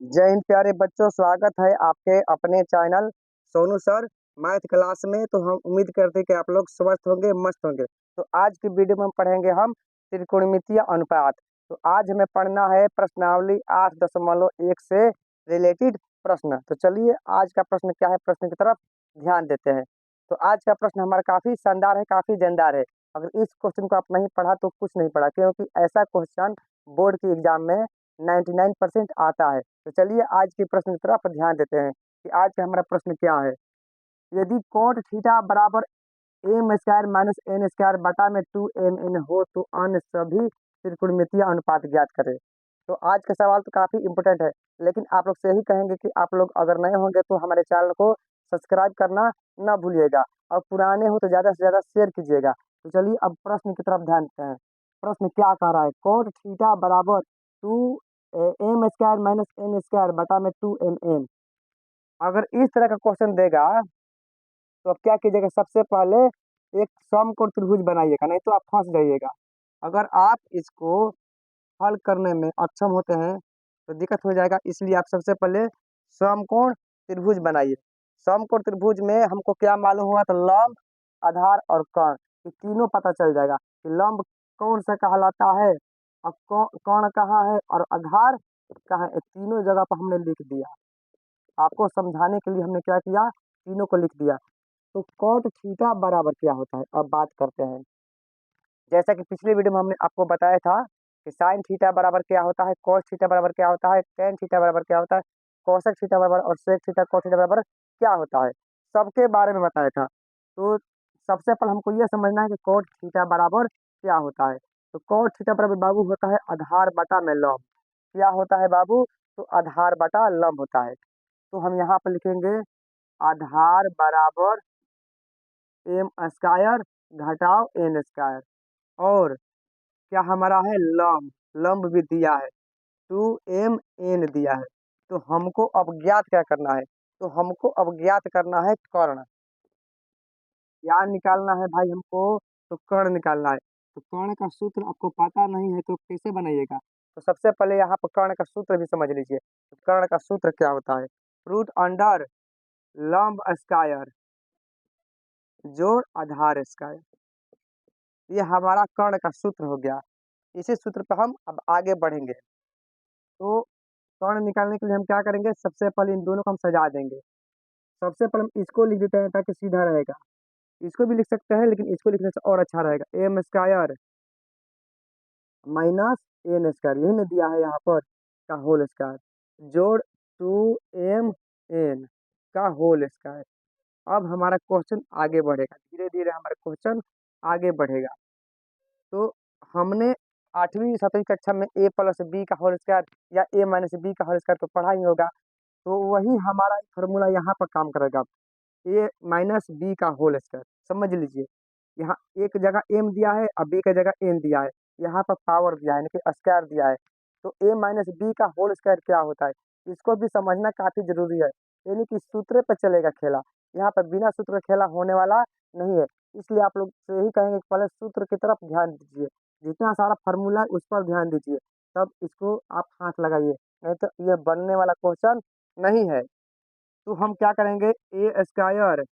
जय हिंद प्यारे बच्चों, स्वागत है आपके अपने channel Sonu sir math class में। तो हम उम्मीद करते हैं कि आप लोग स्वस्थ होंगे, मस्त होंगे। तो आज की वीडियो में हम पढ़ेंगे हम त्रिकोणमितीय अनुपात। तो आज हमें पढ़ना है प्रश्नावली 8.1 से रिलेटेड प्रश्न। तो चलिए आज का प्रश्न क्या है, प्रश्न की तरफ ध्यान देते हैं। तो आज का प्रश्न हमारा काफी शानदार है, काफी जानदार है। अगर इस क्वेश्चन को आप नहीं पढ़ा तो कुछ नहीं पढ़ा, क्योंकि ऐसा क्वेश्चन बोर्ड की एग्जाम में 99% आता है। तो चलिए आज के प्रश्न की तरफ ध्यान देते हैं कि आज का हमारा प्रश्न क्या है। यदि कोट थीटा बराबर M square minus N square बटा में 2mn हो तो अन्य सभी त्रिकोणमितीय अनुपात ज्ञात करें। तो आज का सवाल तो काफी इंपोर्टेंट है, लेकिन आप लोग से यही कहेंगे कि आप लोग अगर नए होंगे तो हमारे चैनल को सब्सक्राइब करना न भूलिएगा, और पुराने हो तो ज्यादा से ज्यादा शेयर कीजिएगा। तो चलिए अब प्रश्न की तरफ ध्यान देते हैं। प्रश्न क्या कह रहा है, कोट थीटा बराबर two M square minus N square बटा में 2mn। अगर इस तरह का क्वेश्चन देगा तो आप क्या कीजिएगा, सबसे पहले एक समकोण त्रिभुज बनाइएगा, नहीं तो आप फंस जाइएगा। अगर आप इसको हल करने में अक्षम होते हैं तो दिक्कत हो जाएगा, इसलिए आप सबसे पहले समकोण त्रिभुज बनाइए। समकोण त्रिभुज में हमको क्या मालूम हुआ, तो लंब, आधार और कर्ण, ये तीनों पता चल जाएगा कि लंब कौन सा कहलाता है और कर्ण कहाँ है और आधार कहाँ है। ये तीनों जगह पर हमने लिख दिया। आपको समझाने के लिए हमने क्या किया, तीनों को लिख दिया। तो कॉट थीटा बराबर क्या होता है, अब बात करते हैं। जैसा कि पिछले वीडियो में हमने आपको बताया था कि साइन थीटा बराबर क्या होता है, कॉस थीटा बराबर क्या होता है, टेन थीटा बराबर क्या होता है, कोसेक थीटा बराबर और सेक थीटा कॉस थीटा बराबर क्या होता है, सबके बारे में बताया था। तो सबसे पहले हमको यह समझना है कि कॉट थीटा बराबर क्या होता है। तो कॉट थीटा बराबर बाबू होता है आधार बटा में लंब। क्या होता है बाबू, तो आधार बटा लंब होता है। तो हम यहाँ पर लिखेंगे आधार बराबर एम स्क्वायर घटाओ एन स्क्वायर, और क्या हमारा है लंब, लंब भी दिया है 2mn दिया है। तो हमको अब ज्ञात क्या करना है, तो हमको अब ज्ञात करना है कर्ण। क्या निकालना है भाई हमको, तो कर्ण निकालना है। तो कर्ण का सूत्र आपको पता नहीं है तो कैसे बनाइएगा। तो सबसे पहले यहाँ पर कर्ण का सूत्र भी समझ लीजिए। तो कर्ण का सूत्र क्या होता है, रूट अंडर लंब स्क्वायर जोड़ आधार स्क्वायर। ये हमारा कर्ण का सूत्र हो गया। इसी सूत्र पर हम अब आगे बढ़ेंगे। तो कर्ण निकालने के लिए हम क्या करेंगे, सबसे पहले इन दोनों को हम सजा देंगे। सबसे पहले हम इसको लिख देते हैं ताकि सीधा रहेगा। इसको भी लिख सकते हैं लेकिन इसको लिखने से और अच्छा रहेगा, M square minus N square, यही ना दिया है यहाँ पर, का होल स्क्वायर जोड़ 2mn का होल स्क्वायर। अब हमारा क्वेश्चन आगे बढ़ेगा, धीरे धीरे हमारा क्वेश्चन आगे बढ़ेगा। तो हमने 8वीं 7वीं कक्षा में ए प्लस बी का होल स्क्वायर या ए माइनस बी का होल स्क्वायर तो पढ़ा ही होगा। तो वही हमारा फॉर्मूला यहाँ पर काम करेगा, ए माइनस बी का होल स्क्वायर। समझ लीजिए, यहाँ एक जगह एम दिया है और बी का जगह एन दिया है, यहाँ पर पावर दिया है, यानी कि स्क्वायर दिया है। तो ए माइनस बी का होल स्क्वायर क्या होता है, इसको भी समझना काफी जरूरी है। यानी कि सूत्र पर चलेगा खेला, यहाँ पर बिना सूत्र का खेला होने वाला नहीं है। इसलिए आप लोग से यही कहेंगे कि पहले सूत्र की तरफ ध्यान दीजिए, जितना सारा फार्मूला है उस पर ध्यान दीजिए, तब इसको आप हाथ लगाइए, नहीं तो ये बनने वाला क्वेश्चन नहीं है। तो हम क्या करेंगे, a square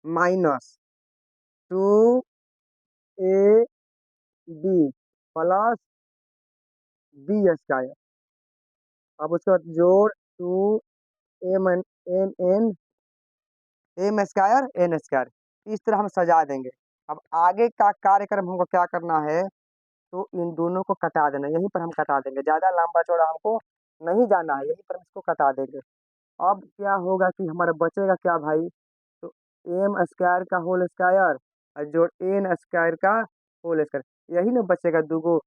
minus 2ab plus b square, अब उसके बाद जोड़ 2mn M square N square, इस तरह हम सजा देंगे। अब आगे का कार्यक्रम हमको क्या करना है, तो इन दोनों को कटा देना, यहीं पर हम कटा देंगे, ज्यादा लंबा चौड़ा हमको नहीं जाना है, यहीं पर हम इसको कटा देंगे। अब क्या होगा कि हमारा बचेगा क्या भाई, तो एम स्क्वायर का होल स्क्वायर और जोड़ एन स्क्वायर का होल स्क्वायर, यही ना बचेगा दूगो।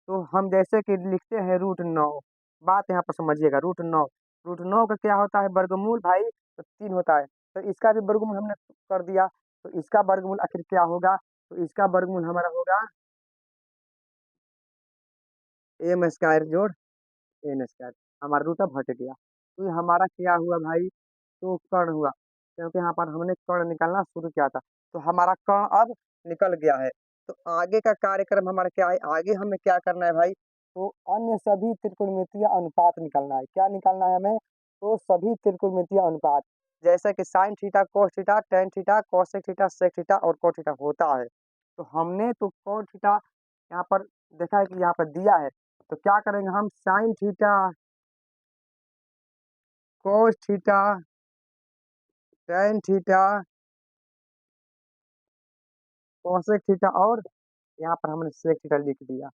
तो हम जैसे कि लिखते हैं रूट 9, बात यहाँ पर समझिएगा, रूट 9, रूट 9 का क्या होता है वर्गमूल भाई, तो 3 होता है। तो इसका भी वर्गमूल हमने कर दिया, तो इसका वर्गमूल आखिर क्या होगा, तो इसका वर्गमूल हमारा होगा एम स्क्वायर जोड़ एन स्क्वायर, हमारा रूट अब हट गया। तो ये हमारा क्या हुआ भाई, तो कर्ण हुआ, क्योंकि यहाँ पर हमने कर्ण निकालना शुरू किया था। तो हमारा कर्ण अब निकल गया है। तो आगे का कार्यक्रम हमारा क्या है, आगे हमें क्या करना है भाई, तो अन्य सभी त्रिकोणमितीय अनुपात निकालना है। क्या निकालना है हमें? तो सभी त्रिकोणमितीय अनुपात, जैसे कि sine theta, cos theta, tan theta, cosec theta, sec theta और कोट थीटा होता है। तो हमने तो कोट थीटा यहाँ पर देखा है कि यहाँ पर दिया है, तो क्या करेंगे हम? Sign theta, cos theta, tan theta, cosec theta और यहाँ पर हमने सेक थीटा लिख दिया।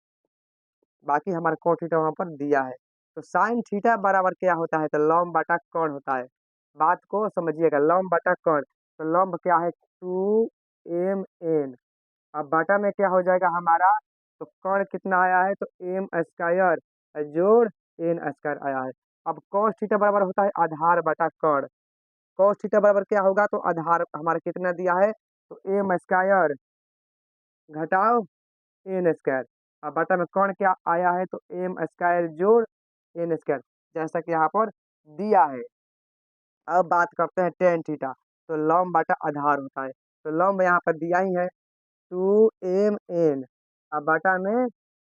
बाकी हमारा कोट थीटा वहाँ पर दिया है। तो साइन थीटा बराबर क्या होता है? तो लंब बटा कोण होता है। बात को समझिएगा, लंब बटा कोण। तो लंब क्या है? 2m n। अब बटा में क्या हो जाएगा हमारा? तो कोण कितना आया है? तो एम स्क्वायर जोड़ एन स्क्वायर आया है। अब cos थीटा बराबर होता है आधार बटा कोण। cos थीटा बराबर क्या होगा? तो आधार हमारा कितना दिया है? तो एम स्क्वायर घटाओ एन स्क्वायर। अब बटा में कौन क्या आया है? तो एम स्क्वायर जोड़ एन स्क्वायर, जैसा कि यहाँ पर दिया है। अब बात करते हैं टेन थीटा। तो लंब बटा आधार होता है। तो लंब यहाँ पर दिया ही है 2m n। अब बटा में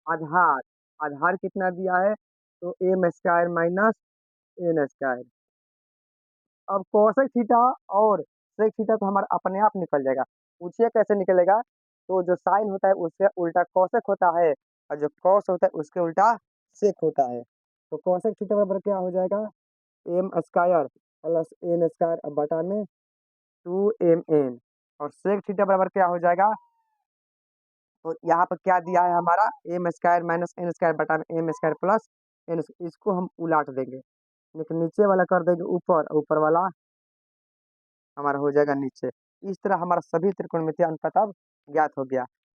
आधार, आधार कितना दिया है? तो M square minus N square. अब कोसेक थीटा और सेक थीटा तो हमारा अपने आप निकल जाएगा। पूछिए कैसे निकलेगा? तो जो साइन होता है उससे उल्टा कोसेक होता है, और जो कॉस होता है उसके उल्टा सेक होता है। तो कोसेक थीटा बराबर क्या हो जाएगा? M square plus N square अब बटा में 2m n। और सेक थीटा बराबर क्या हो जाएगा? तो यहाँ पर क्या दिया है हमारा? M square minus N square बटा में एम स्क्वायर प्लस एन। इसको हम उलाट देंगे, लेकिन नीचे वाला कर देंगे ऊपर, ऊपर वाला हमारा हो जाएगा नीचे। इस तरह हमारा सभी त्रिकोणमितीय अनुपात अब ज्ञात हो गया।